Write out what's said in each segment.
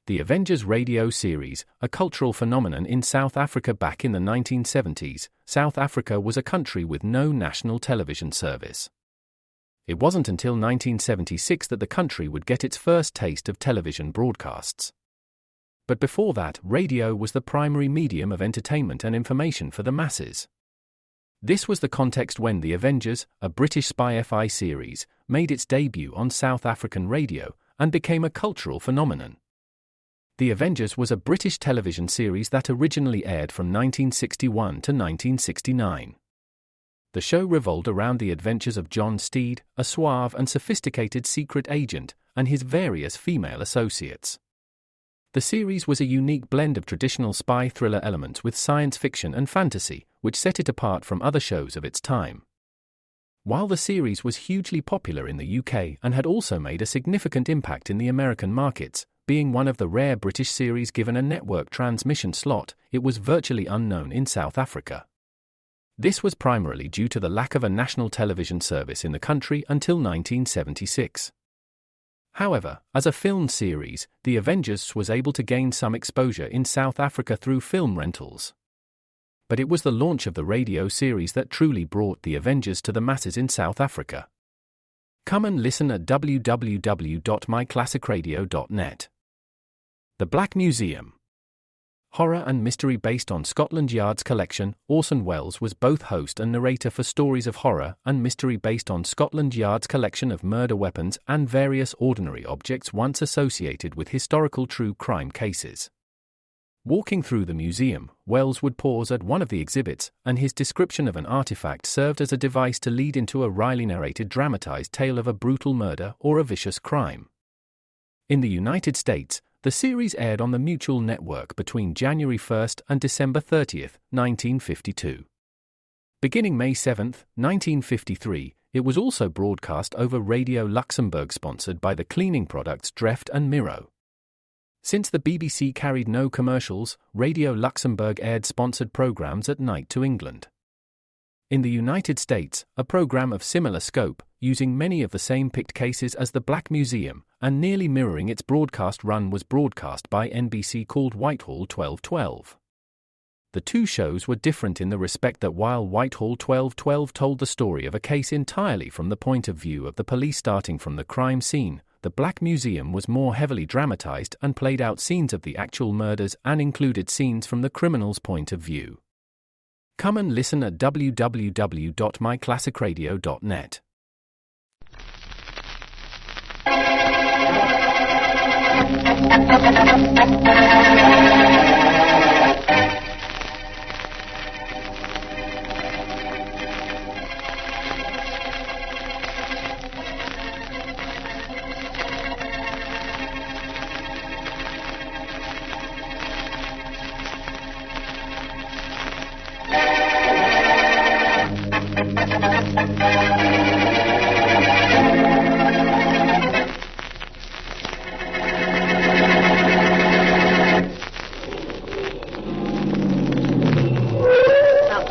The Avengers radio series, a cultural phenomenon in South Africa back in the 1970s, South Africa was a country with no national television service. It wasn't until 1976 that the country would get its first taste of television broadcasts. But before that, radio was the primary medium of entertainment and information for the masses. This was the context when The Avengers, a British spy-fi series, made its debut on South African radio and became a cultural phenomenon. The Avengers was a British television series that originally aired from 1961 to 1969. The show revolved around the adventures of John Steed, a suave and sophisticated secret agent, and his various female associates. The series was a unique blend of traditional spy thriller elements with science fiction and fantasy, which set it apart from other shows of its time. While the series was hugely popular in the UK and had also made a significant impact in the American markets, being one of the rare British series given a network transmission slot, it was virtually unknown in South Africa. This was primarily due to the lack of a national television service in the country until 1976. However, as a film series, The Avengers was able to gain some exposure in South Africa through film rentals. But it was the launch of the radio series that truly brought The Avengers to the masses in South Africa. Come and listen at www.myclassicradio.net. The Black Museum. Horror and mystery based on Scotland Yard's collection, Orson Welles was both host and narrator for stories of horror and mystery based on Scotland Yard's collection of murder weapons and various ordinary objects once associated with historical true crime cases. Walking through the museum, Welles would pause at one of the exhibits, and his description of an artifact served as a device to lead into a wryly narrated dramatized tale of a brutal murder or a vicious crime. In the United States, the series aired on the Mutual Network between January 1st and December 30th, 1952. Beginning May 7th, 1953, it was also broadcast over Radio Luxembourg sponsored by the cleaning products Dreft and Miro. Since the BBC carried no commercials, Radio Luxembourg aired sponsored programs at night to England. In the United States, a program of similar scope, using many of the same picked cases as the Black Museum, and nearly mirroring its broadcast run was broadcast by NBC called Whitehall 1212. The two shows were different in the respect that while Whitehall 1212 told the story of a case entirely from the point of view of the police starting from the crime scene, the Black Museum was more heavily dramatized and played out scenes of the actual murders and included scenes from the criminal's point of view. Come and listen at www.myclassicradio.net.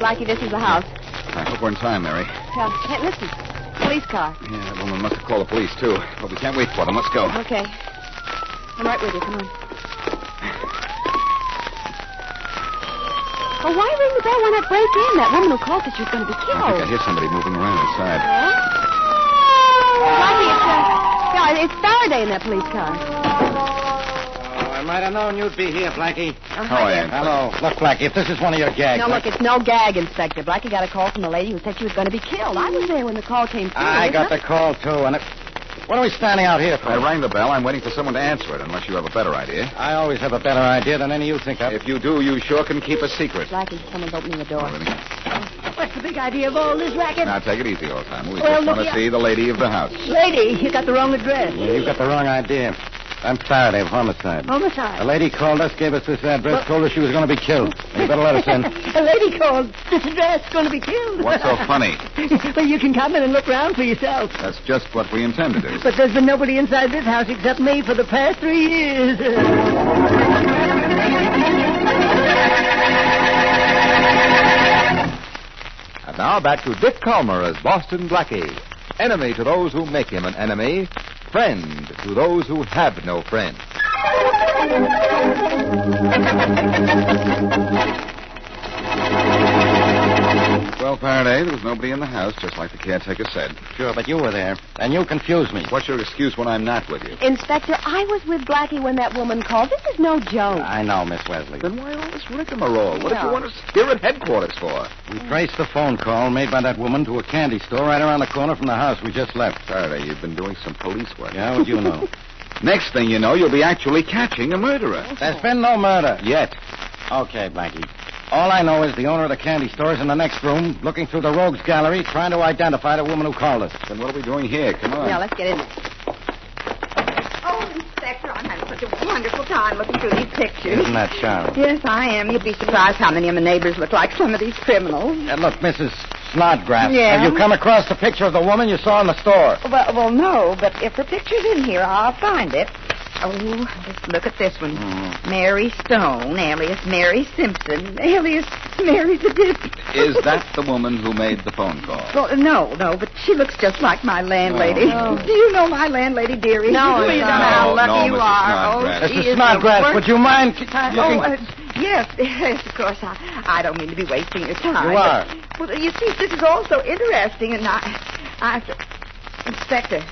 Blackie, this is the house. I hope we're in time, Mary. Yeah, hey, listen. Police car. Yeah, that woman must have called the police, too. But we can't wait for them. Let's go. Okay. I'm right with you. Come on. Oh, why ring the bell? Why not break in? That woman who called that she was going to be killed. I think I hear somebody moving around inside. Blackie, it's Faraday in that police car. I might have known you'd be here, Blackie. How are you? Hello. Look, Blackie, if this is one of your gags... No, look, it's no gag, Inspector. Blackie got a call from the lady who said she was going to be killed. I was there when the call came through. I got the call, too, and what are we standing out here for? I rang the bell. I'm waiting for someone to answer it, unless you have a better idea. I always have a better idea than any you think of. If you do, you sure can keep a secret. Blackie, someone's opening the door. What's the big idea of all this racket? Now, take it easy, old time. We Well, just want look to here. see the lady of the house. Lady, you got the wrong address. Yeah, you got the wrong idea. I'm Faraday of Homicide. Homicide. A lady called us, gave us this address, told us she was going to be killed. You better let us in. A lady called. This address going to be killed. What's so funny? Well, you can come in and look around for yourself. That's just what we intend to do. But there's been nobody inside this house except me for the past 3 years. And now back to Dick Calmer as Boston Blackie. Enemy to those who make him an enemy. Friend to those who have no friend. Well, Faraday, there was nobody in the house, just like the caretaker said. Sure, but you were there, and you confused me. What's your excuse when I'm not with you? Inspector, I was with Blackie when that woman called. This is no joke. I know, Miss Wesley. Then why all this rigmarole? What did Yeah. you want us here at headquarters for? We traced the phone call made by that woman to a candy store right around the corner from the house we just left. Faraday, you've been doing some police work. Yeah, what'd you know? Next thing you know, you'll be actually catching a murderer. There's been no murder. Yet. Okay, Blackie. All I know is the owner of the candy store is in the next room, looking through the rogues gallery, trying to identify the woman who called us. Then what are we doing here? Come on. Yeah, let's get in there. Oh, Inspector, I'm having such a wonderful time looking through these pictures. Isn't that Sharon? Yes, I am. You'd be surprised how many of my neighbors look like some of these criminals. Look, Mrs. Snodgrass. Yeah? Have you come across the picture of the woman you saw in the store? Well, no, but if her picture's in here, I'll find it. Oh, just look at this one. Mary Stone, alias Mary Simpson, alias Mary the Dip. Is that the woman who made the phone call? Well, no, but she looks just like my landlady. Oh. Do you know my landlady, dearie? No, you know no. how No, lucky you Mrs. are. Snodgrass. she Mrs. is the Snodgrass, worst- would you mind Yes, of course. I don't mean to be wasting your time. You are. But, well, you see, this is all so interesting, and Inspector,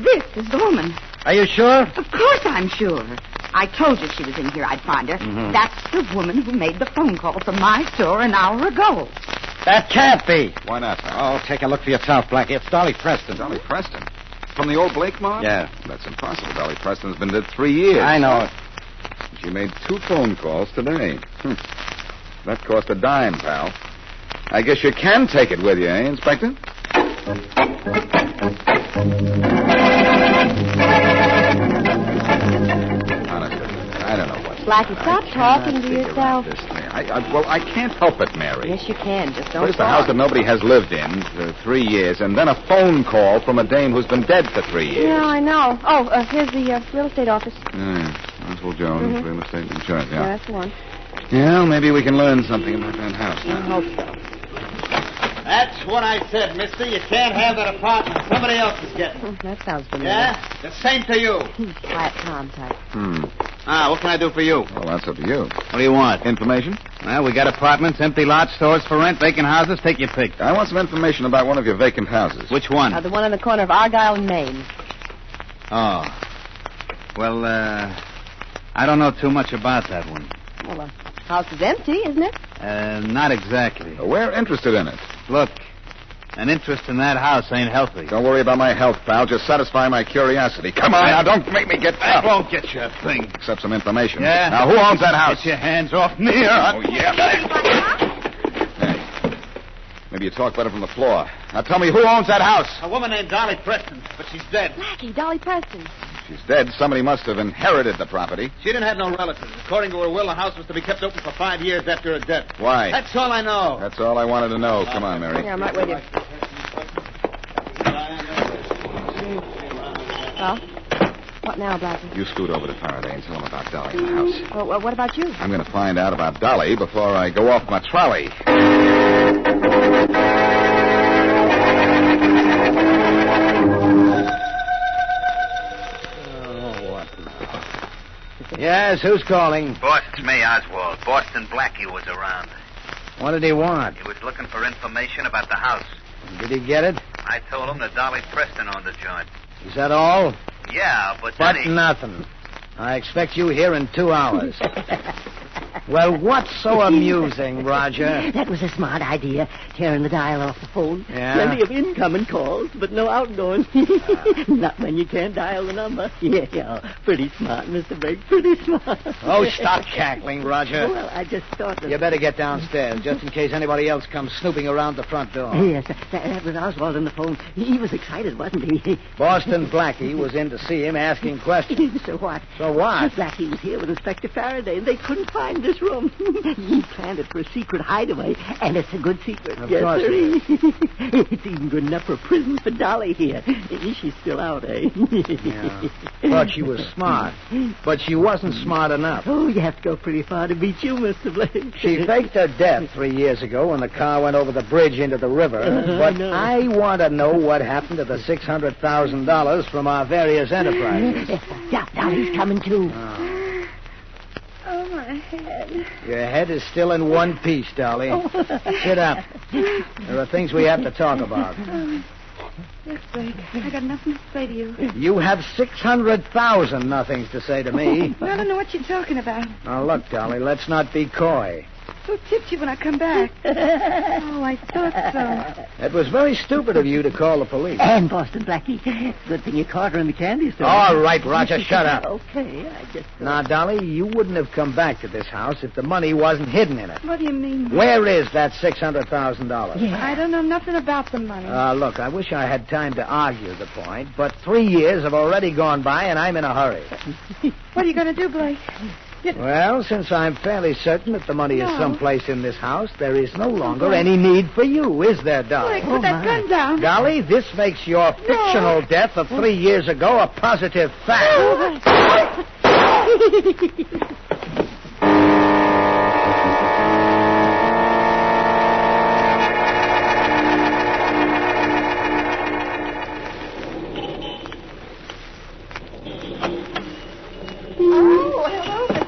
this is the woman. Are you sure? Of course I'm sure. I told you she was in here. I'd find her. Mhm. That's the woman who made the phone call from my store an hour ago. That can't be. Why not, pal? Oh, take a look for yourself, Blackie. It's Dolly Preston. Dolly Preston. From the old Blake mob? Yeah. That's impossible. Dolly Preston's been dead 3 years. I know it. She made 2 phone calls today. That cost a dime, pal. I guess you can take it with you, eh, Inspector? Honestly, I don't know what. Blackie, stop talking to Figure out yourself. this thing. I can't help it, Mary. Yes, you can. Just don't First, a talk. house that nobody has lived in for 3 years, and then a phone call from a dame who's been dead for 3 years. Yeah, I know. Oh, here's the real estate office. Oswald Jones, real estate insurance, Yeah, that's the one. Yeah, well, maybe we can learn something about that house. I hope so. That's what I said, mister. You can't have that apartment. Somebody else is getting it. That sounds familiar. Yeah? The same to you. Quiet Tom type. What can I do for you? Well, that's up to you. What do you want? Information? Well, we got apartments, empty lots, stores for rent, vacant houses. Take your pick. I want some information about one of your vacant houses. Which one? The one on the corner of Argyle and Maine. Oh. Well, I don't know too much about that one. Well, the house is empty, isn't it? Not exactly. We're interested in it. Look, an interest in that house ain't healthy. Don't worry about my health, pal. Just satisfy my curiosity. Come on, now, don't make me get That up. won't get you a thing. Except some information. Yeah? Now, who owns that house? Get your hands off me. Oh, yeah. Hey, maybe you talk better from the floor. Now, tell me, who owns that house? A woman named Dolly Preston, but she's dead. Blackie, Dolly Preston. She's dead. Somebody must have inherited the property. She didn't have no relatives. According to her will, the house was to be kept open for 5 years after her death. Why? That's all I know. That's all I wanted to know. Come on, Mary. Yeah, I'm right with you. Well, what now, Blackie? You scoot over to Faraday and tell him about Dolly in the house. Well, what about you? I'm going to find out about Dolly before I go off my trolley. Yes, who's calling? Boss, it's me, Oswald. Boston Blackie was around. What did he want? He was looking for information about the house. Did he get it? I told him that Dolly Preston owned the joint. Is that all? Yeah, but But then he... nothing. I expect you here in 2 hours. Well, what's so amusing, Roger? That was a smart idea, tearing the dial off the phone. Yeah? Plenty of incoming calls, but no outgoing. Not when you can't dial the number. Yeah, pretty smart, Mr. Briggs, pretty smart. Oh, stop cackling, Roger. Well, I just thought that... You better get downstairs, just in case anybody else comes snooping around the front door. Yes, that was Oswald on the phone. He was excited, wasn't he? Boston Blackie was in to see him, asking questions. So what? So what? Blackie was here with Inspector Faraday, and they couldn't find this room. He planned it for a secret hideaway, and it's a good secret. Of yes, course sir. it is. It's even good enough for a prison for Dolly here. She's still out, eh? Yeah. Thought she was smart, but she wasn't smart enough. Oh, you have to go pretty far to beat you, Mr. Blake. She faked her death 3 years ago when the car went over the bridge into the river. But I know. I want to know what happened to the $600,000 from our various enterprises. Dolly's coming too. Oh. Oh, My head. Your head is still in one piece, Dolly. Sit up. There are things we have to talk about. Yes, Blake. I got nothing to say to you. You have 600,000 nothings to say to me. I don't know what you're talking about. Now, look, Dolly, let's not be coy. Who tipped you when I come back? Oh, I thought so. It was very stupid of you to call the police. And Boston Blackie. Good thing you caught her in the candy store. All right, Roger, shut up. Okay, I just... Now, Dolly, you wouldn't have come back to this house if the money wasn't hidden in it. What do you mean? Where is that $600,000? Yeah. I don't know nothing about the money. Look, I wish I had time to argue the point, but 3 years have already gone by, and I'm in a hurry. What are you going to do, Blake? Well, since I'm fairly certain that the money is someplace in this house, there is no longer any need for you, is there, Dolly? Blake, put that gun down. Dolly, this makes your fictional death of 3 years ago a positive fact.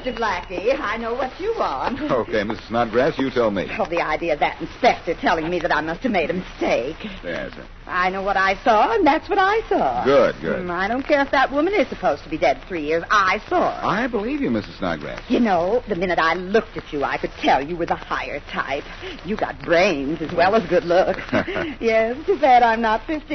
Mr. Blackie, I know what you want. Okay, Mrs. Snodgrass, you tell me. Oh, the idea of that inspector telling me that I must have made a mistake. Yes, sir. I know what I saw, and that's what I saw. Good, good. I don't care if that woman is supposed to be dead 3 years. I saw her. I believe you, Mrs. Snodgrass. You know, the minute I looked at you, I could tell you were the higher type. You got brains as well as good looks. Yes, too bad I'm not 5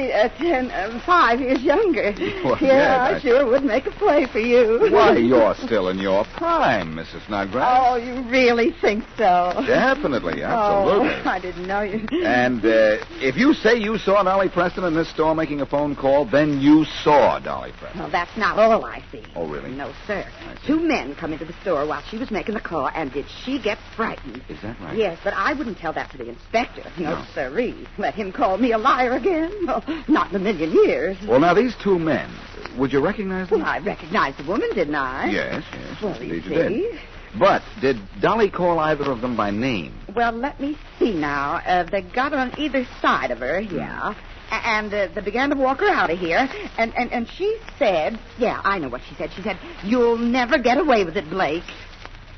years younger. Well, yeah, yes, I sure would make a play for you. Why, you're still in your prime, Mrs. Snodgrass. Oh, you really think so? Definitely, absolutely. Oh, I didn't know you. And if you say you saw Dolly Preston in this store making a phone call, then you saw Dolly Preston. Well, that's not all I see. Oh, really? No, sir. 2 men come into the store while she was making the call, and did she get frightened? Is that right? Yes, but I wouldn't tell that to the inspector. No, sirree. Let him call me a liar again? Oh, not in a million years. Well, now, these 2 men, would you recognize them? Well, I recognized the woman, didn't I? Yes, yes. Well, Indeed you you did. see. But did Dolly call either of them by name? Well, let me see now. They got on either side of her, yeah. And they began to walk her out of here. And she said, yeah, I know what she said. She said, "You'll never get away with it, Blake."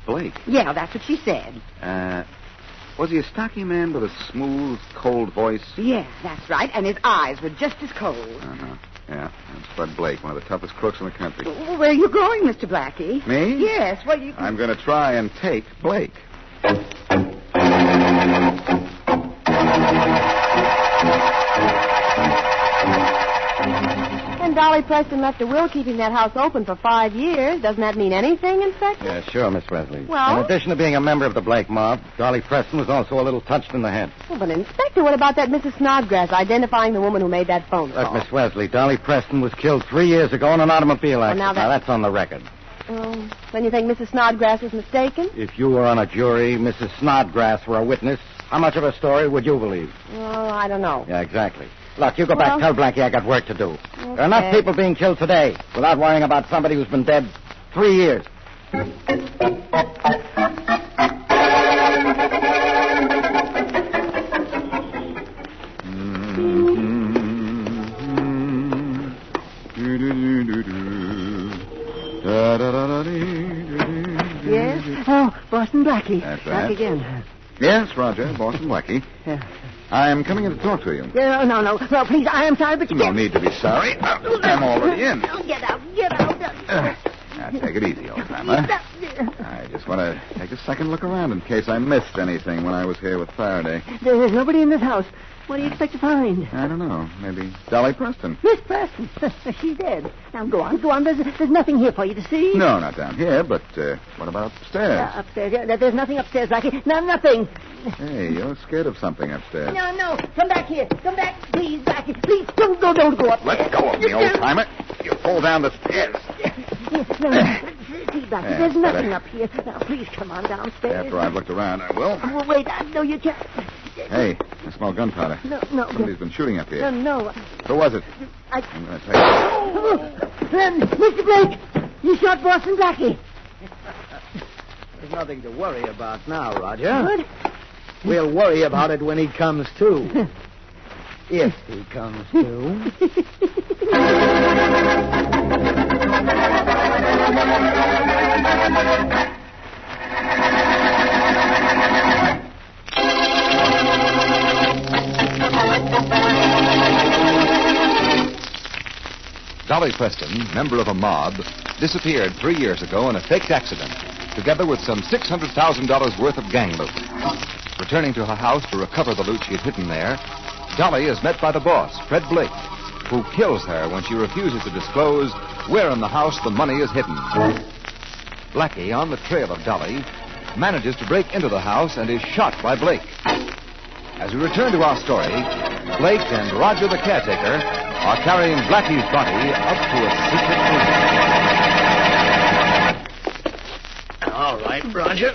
Blake? Yeah, that's what she said. Was he a stocky man with a smooth, cold voice? Yeah, that's right. And his eyes were just as cold. Uh-huh. Yeah, that's Spud Blake, one of the toughest crooks in the country. Well, where are you going, Mr. Blackie? Me? Yes, well, you... I'm going to try and take Blake. And Dolly Preston left a will keeping that house open for 5 years. Doesn't that mean anything, Inspector? Yeah, sure, Miss Wesley. Well? In addition to being a member of the Blake mob, Dolly Preston was also a little touched in the head. Well, but Inspector, what about that Mrs. Snodgrass identifying the woman who made that phone call? Look, Miss Wesley, Dolly Preston was killed 3 years ago in an automobile accident. now that's on the record. Then you think Mrs. Snodgrass is mistaken? If you were on a jury, Mrs. Snodgrass were a witness, how much of a story would you believe? Oh, I don't know. Yeah, exactly. Look, you go back. Tell Blackie I got work to do. Okay. There are enough people being killed today without worrying about somebody who's been dead 3 years. Yes? Oh, Boston Blackie. That's Back right. again. Yes, Roger, Boston Blackie. Yeah. I'm coming in to talk to you. No. Well, please, I am sorry, but you No can't... need to be sorry. I'm already in. Oh, get out. Now, take it easy, old timer. I just want to take a second look around in case I missed anything when I was here with Faraday. There's nobody in this house. What do you expect to find? I don't know. Maybe Dolly Preston. Miss Preston. She's dead. Now, go on. There's nothing here for you to see. No, not down here, but what about upstairs? Upstairs. Yeah, there's nothing upstairs, Blackie. No, nothing. Hey, you're scared of something upstairs. No. Come back here. Come back, please, Blackie. Please, don't go up. Let go of me, old timer. You fall down the stairs. No. See, Blackie, there's nothing up here. Now, please come on downstairs. After I've looked around, I will. Oh, wait. No, you can't. Hey, I smell gunpowder. No. Somebody's been shooting up here. No. Who was it? I'm going to take it. Mr. Blake, you shot Boston Blackie. There's nothing to worry about now, Roger. What? We'll worry about it when he comes to. If he comes to. Dolly Preston, member of a mob, disappeared 3 years ago in a faked accident, together with some $600,000 worth of gang loot. Returning to her house to recover the loot she had hidden there, Dolly is met by the boss, Fred Blake, who kills her when she refuses to disclose where in the house the money is hidden. Blackie, on the trail of Dolly, manages to break into the house and is shot by Blake. As we return to our story, Blake and Roger the caretaker are carrying Blackie's body up to a secret room. All right, Roger.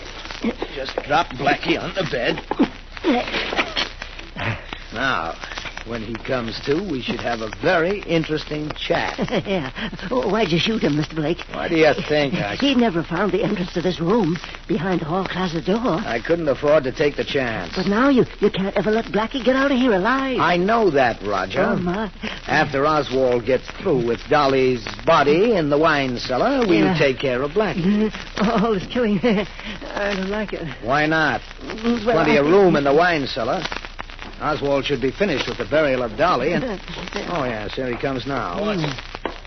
Just drop Blackie on the bed. Now, when he comes to, we should have a very interesting chat. Yeah. Why'd you shoot him, Mr. Blake? What do you think? He never found the entrance to this room behind the hall closet door. I couldn't afford to take the chance. But now you can't ever let Blackie get out of here alive. I know that, Roger. Oh, my. After Oswald gets through with Dolly's body in the wine cellar, we'll take care of Blackie. All this killing, I don't like it. Why not? There's plenty of room in the wine cellar. Oswald should be finished with the burial of Dolly. And... Oh, yes, here he comes now.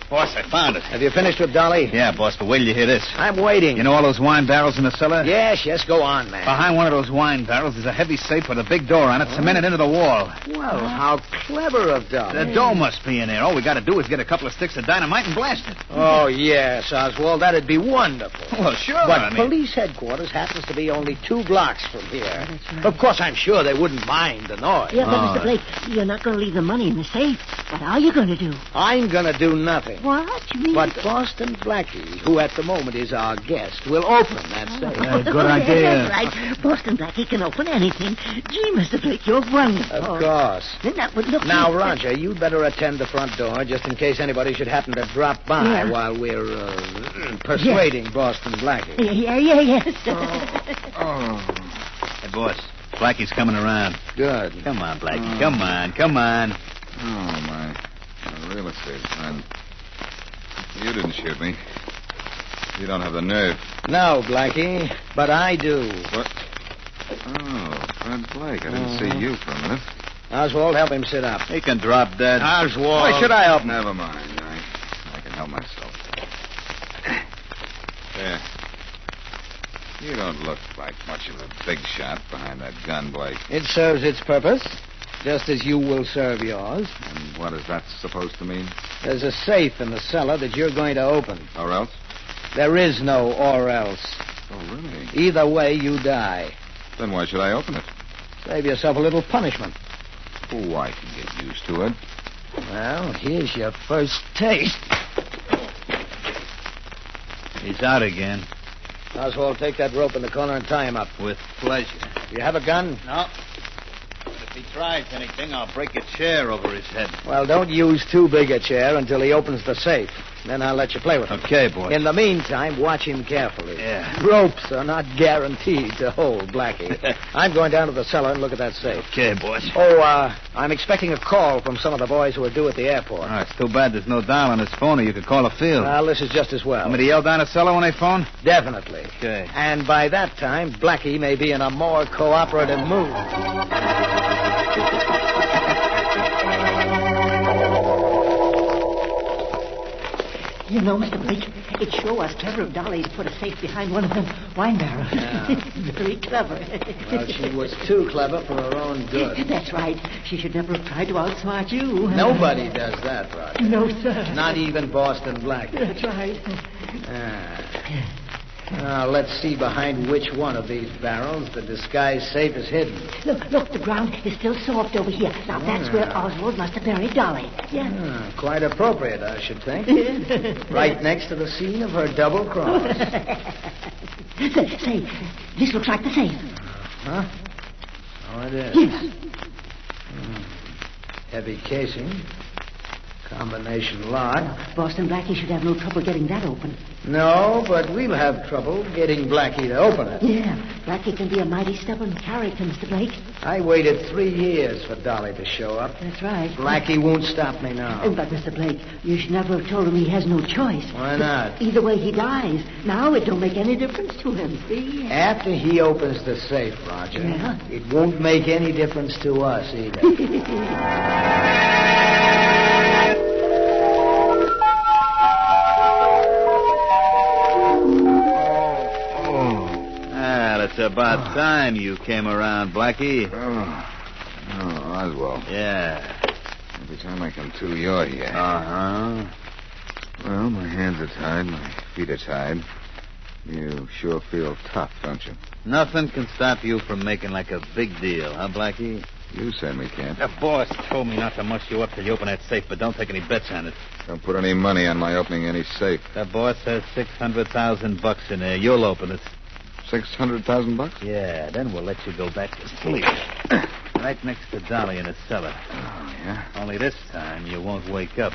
Boss, I found it. Have you finished with Dolly? Yeah, boss, but wait till you hear this. I'm waiting. You know all those wine barrels in the cellar? Yes, go on, man. Behind one of those wine barrels is a heavy safe with a big door on it, cemented into the wall. Well, how clever of Dolly. The door must be in there. All we got to do is get a couple of sticks of dynamite and blast it. Oh, yes, Oswald, that'd be wonderful. Well, sure. But police headquarters happens to be only 2 blocks from here. Right. Of course, I'm sure they wouldn't mind the noise. Yeah, but Mr. Blake, you're not going to leave the money in the safe. What are you going to do? I'm going to do nothing. What? You mean... But Boston Blackie, who at the moment is our guest, will open that safe. Good idea. That's right. Boston Blackie can open anything. Gee, Mr. Blake, you're wonderful. Of course. Then that would look... Now, Roger, you'd better attend the front door just in case anybody should happen to drop by while we're persuading Boston Blackie. Yes. Hey, boss, Blackie's coming around. Good. Come on, Blackie. Come on. Oh, my real estate friend. You didn't shoot me. You don't have the nerve. No, Blackie, but I do. What? Oh, Fred Blake. I didn't see you for a minute. Oswald, help him sit up. He can drop dead. Oswald. Why should I help? Never mind. I can help myself. There. You don't look like much of a big shot behind that gun, Blake. It serves its purpose, just as you will serve yours. And what is that supposed to mean? There's a safe in the cellar that you're going to open. Or else? There is no or else. Oh, really? Either way, you die. Then why should I open it? Save yourself a little punishment. Oh, I can get used to it. Well, here's your first taste. He's out again. Oswald, take that rope in the corner and tie him up. With pleasure. Do you have a gun? No. But if he tries anything, I'll break a chair over his head. Well, don't use too big a chair until he opens the safe. Then I'll let you play with him. Okay, boy. In the meantime, watch him carefully. Yeah. Ropes are not guaranteed to hold, Blackie. I'm going down to the cellar and look at that safe. Okay, boys. Oh, I'm expecting a call from some of the boys who are due at the airport. Oh, it's too bad there's no dial on his phone, or you could call a field. Well, this is just as well. Want me to yell down the cellar when they phone? Definitely. Okay. And by that time, Blackie may be in a more cooperative mood. You know, Mr. Blake, it sure was clever of Dolly to put a safe behind one of them wine barrels. Yeah. Very clever. Well, she was too clever for her own good. That's right. She should never have tried to outsmart you. Nobody does that, Roger. No, sir. Not even Boston Blackie. That's right. Now, let's see behind which one of these barrels the disguised safe is hidden. Look, the ground is still soft over here. Now, that's where Oswald must have buried Dolly. Yeah. Quite appropriate, I should think. Right next to the scene of her double cross. Say, this looks like the safe. Huh? Oh, it is. Yes. Heavy casing. Combination lock. Boston Blackie should have no trouble getting that open. No, but we'll have trouble getting Blackie to open it. Yeah, Blackie can be a mighty stubborn character, Mr. Blake. I waited 3 years for Dolly to show up. That's right. Blackie won't stop me now. But, Mr. Blake, you should never have told him he has no choice. Why not? Either way, he dies. Now it don't make any difference to him, see? After he opens the safe, Roger, it won't make any difference to us either. it's about time you came around, Blackie. Oh, Oswald. Yeah. Every time I come to, you're here. Uh-huh. Well, my hands are tied, my feet are tied. You sure feel tough, don't you? Nothing can stop you from making like a big deal, huh, Blackie? You certainly can't. The boss told me not to muss you up till you open that safe, but don't take any bets on it. Don't put any money on my opening any safe. The boss has $600,000 in there. You'll open it. $600,000? Yeah, then we'll let you go back to sleep. Right next to Dolly in the cellar. Oh, yeah? Only this time you won't wake up.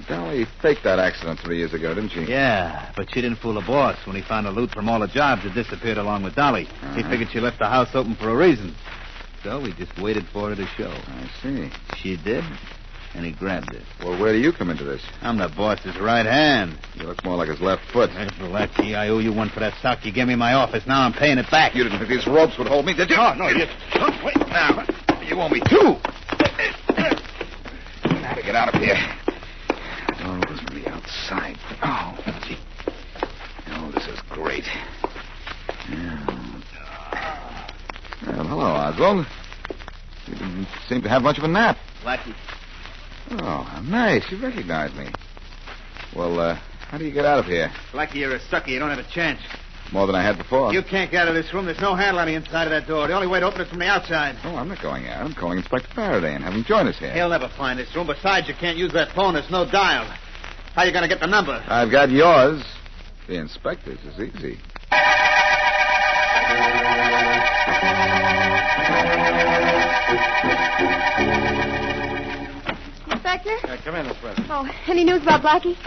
Dolly faked that accident 3 years ago, didn't she? Yeah, but she didn't fool the boss when he found the loot from all the jobs that disappeared along with Dolly. He figured she left the house open for a reason. So we just waited for her to show. I see. She did, and he grabbed it. Well, where do you come into this? I'm the boss's right hand. You look more like his left foot. Blackie, I owe you one for that sock you gave me in my office. Now I'm paying it back. You didn't think these ropes would hold me, did you? Oh, no, you... Wait, now. You owe me two. Now to get out of here. Oh, it was from the outside. Oh, gee. Oh, this is great. Well, hello, Oswald. You didn't seem to have much of a nap. Blackie. Oh, how nice. You recognize me. Well, how do you get out of here? Blackie, you're a sucker. You don't have a chance. More than I had before. You can't get out of this room. There's no handle on the inside of that door. The only way to open it from the outside. Oh, I'm not going out. I'm calling Inspector Faraday and have him join us here. He'll never find this room. Besides, you can't use that phone. There's no dial. How you going to get the number? I've got yours. The inspector's is easy. Inspector? Come in, Miss Preston. Oh, any news about Blackie?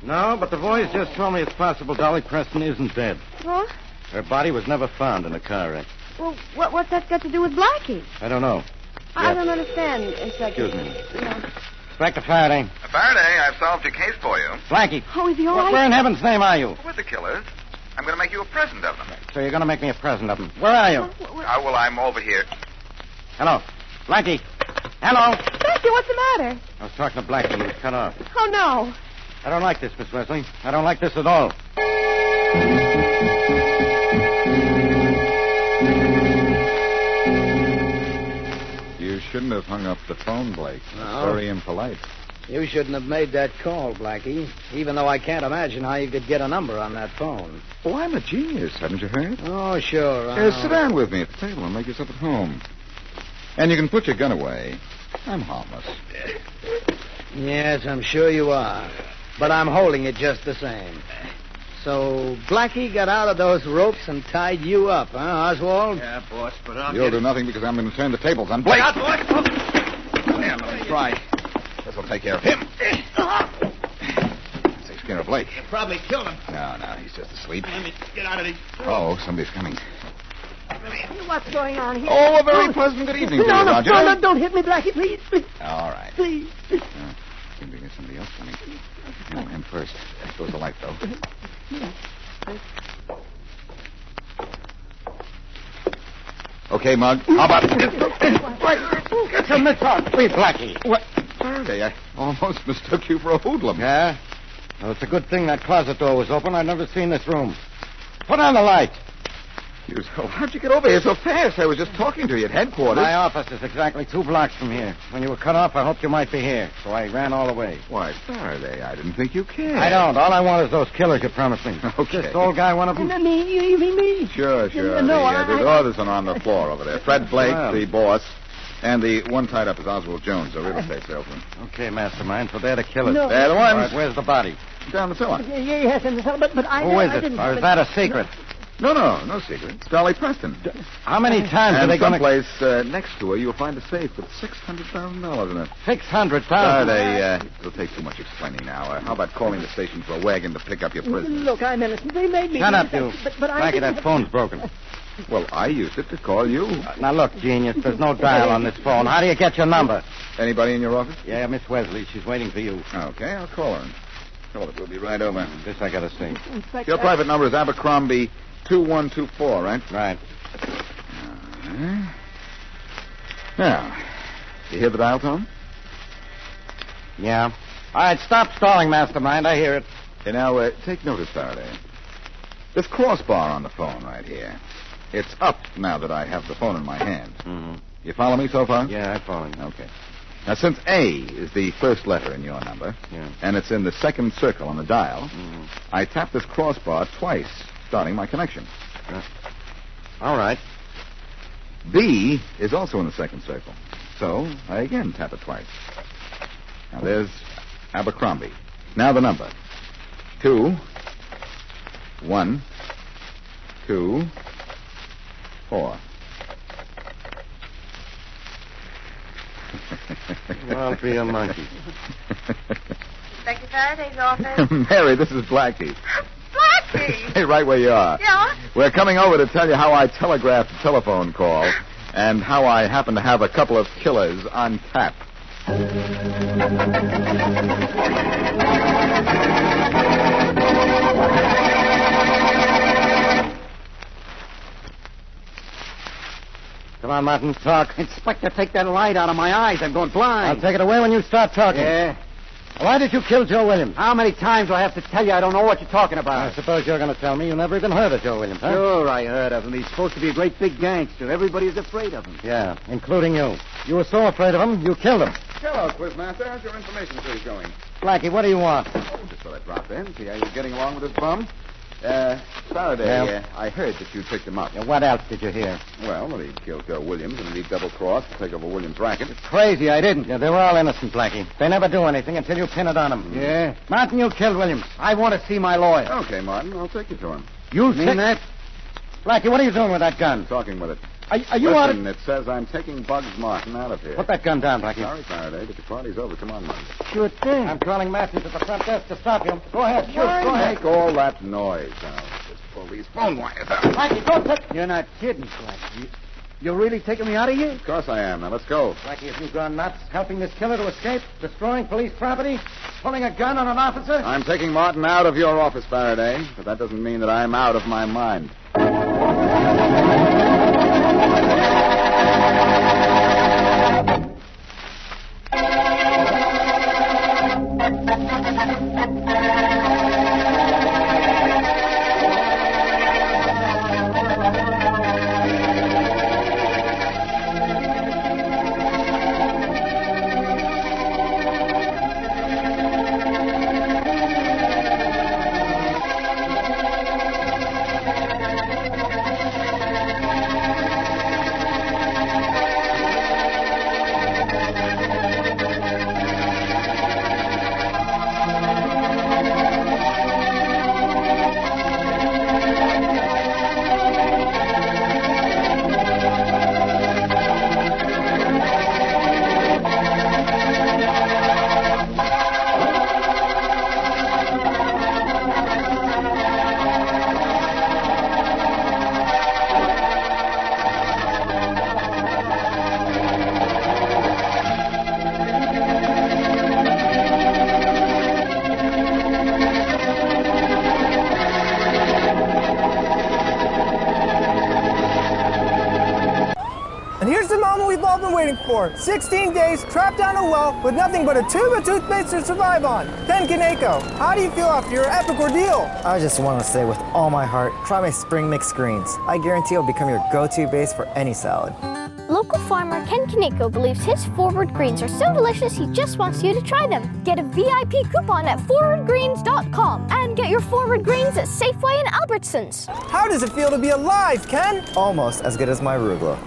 No, but the boys just told me it's possible Dolly Preston isn't dead. What? Her body was never found in a car wreck. Well, what's that got to do with Blackie? I don't know. I don't understand, Inspector. Excuse me. No. Inspector Faraday. Faraday, I've solved your case for you. Blackie. Oh, is he all right? Where in heaven's name are you? With the killers. I'm going to make you a present of them. So you're going to make me a present of them. Where are you? Well, I'm over here. Hello. Blackie. Hello. Blackie, what's the matter? I was talking to Blackie. He was cut off. Oh, no. I don't like this, Miss Wesley. I don't like this at all. You shouldn't have hung up the phone, Blake. No. Very impolite. You shouldn't have made that call, Blackie, even though I can't imagine how you could get a number on that phone. Oh, I'm a genius. Haven't you heard? Oh, sure. Sit down with me at the table and make yourself at home. And you can put your gun away. I'm harmless. Yes, I'm sure you are. But I'm holding it just the same. So Blackie got out of those ropes and tied you up, huh, Oswald? Yeah, boss, but You'll do nothing because I'm going to turn the tables on Blake. Out, boss! Yeah, let me try. This'll take care of him. Takes care of Blake. You probably killed him. No, he's just asleep. Let me get out of these. Oh, somebody's coming. What's going on here? Oh, a very pleasant good evening to you, Roger. No, don't hit me, Blackie, please. All right. Please. Seem to get somebody else coming. No, him first. There goes the light, though. Okay, Mug. How about... Get some mitts on. Please, Blackie. What? Faraday, I almost mistook you for a hoodlum. Yeah? Well, it's a good thing that closet door was open. I'd never seen this room. Put on the light. How'd you get over here so fast? I was just talking to you at headquarters. My office is exactly 2 blocks from here. When you were cut off, I hoped you might be here. So I ran all the way. Why, Faraday, I didn't think you cared. I don't. All I want is those killers you promised me. Okay. This old guy, one of them? Me, you mean me? Sure. The others are on the floor over there. Fred Blake, the boss, and the one tied up is Oswald Jones, a real estate salesman. Okay, mastermind. So they're the killers. No. They're the ones. All right, where's the body? Down the cellar. Yes, in the cellar, but I... Who is I it? didn't... Or is that a secret? No secret. It's Dolly Preston. How many times are And they going to... someplace next to her, you'll find a safe with $600,000 in it. $600,000? Faraday, it'll take too much explaining now. How about calling the station for a wagon to pick up your prisoner? Look, I'm innocent. They made me... Shut up, you. But I... Blackie, that phone's broken. Well, I used it to call you. Now, look, genius, there's no dial on this phone. How do you get your number? Anybody in your office? Yeah, Miss Wesley. She's waiting for you. Okay, I'll call her. Tell her we'll be right over. This I gotta see. Your private number is Abercrombie 2124, right? Right. Now, you hear the dial tone? Yeah. All right, stop stalling, mastermind. I hear it. Okay, now, take notice, Faraday. This crossbar on the phone right here. It's up now that I have the phone in my hand. Mm-hmm. You follow me so far? Yeah, I follow you. Okay. Now, since A is the first letter in your number, Yeah. and it's in the second circle on the dial, I tap this crossbar twice, starting my connection. All right. B is also in the second circle, so I again tap it twice. Now, there's Abercrombie. Now the number. 2, 1, 2, 4. Don't be a monkey. Inspector Faraday's office. Mary, this is Blackie. Blackie! Stay right where you are. Yeah? We're coming over to tell you how I telegraphed a telephone call and how I happen to have a couple of killers on tap. Come on, Martin, talk. Inspector, take that light out of my eyes. I'm going blind. I'll take it away when you start talking. Yeah? Why did you kill Joe Williams? How many times do I have to tell you I don't know what you're talking I about? suppose you're going to tell me you never even heard of Joe Williams, huh? Sure, I heard of him. He's supposed to be a great big gangster. Everybody's afraid of him. Yeah, including you. You were so afraid of him, you killed him. Hello, Quizmaster. How's your information series going? Blackie, what do you want? Oh, just thought I'd drop in, see how you're getting along with this bum. Faraday, Yeah? I heard that you picked him up. Yeah, what else did you hear? Well, that he killed Joe Williams and that he double-crossed to take over Williams' racket. Crazy, I didn't. Yeah, they were all innocent, Blackie. They never do anything until you pin it on them. Yeah? Martin, you killed Williams. I want to see my lawyer. Okay, Martin, I'll take you to him. You mean that? Blackie, what are you doing with that gun? Talking with it. Are you out of... Listen, it says I'm taking Bugs Martin out of here. Put that gun down, Blackie. Sorry, Faraday, but the party's over. Come on, Martin. Sure thing. I'm calling Matthews at the front desk to stop you. Go ahead, shoot. Why Go ahead. make all that noise now? Just pull these phone wires out. Blackie, don't touch... You're not kidding, Blackie. You're really taking me out of here? Of course I am. Now, let's go. Blackie, have you gone nuts? Helping this killer to escape? Destroying police property? Pulling a gun on an officer? I'm taking Martin out of your office, Faraday, but that doesn't mean that I'm out of my mind. And here's the moment we've all been waiting for. 16 days, trapped down a well with nothing but a tube of toothpaste to survive on. Ken Kaneko, how do you feel after your epic ordeal? I just want to say with all my heart, try my spring mix greens. I guarantee it'll become your go-to base for any salad. Local farmer Ken Kaneko believes his forward greens are so delicious he just wants you to try them. Get a VIP coupon at forwardgreens.com and get your forward greens at Safeway and Albertsons. How does it feel to be alive, Ken? Almost as good as my arugula.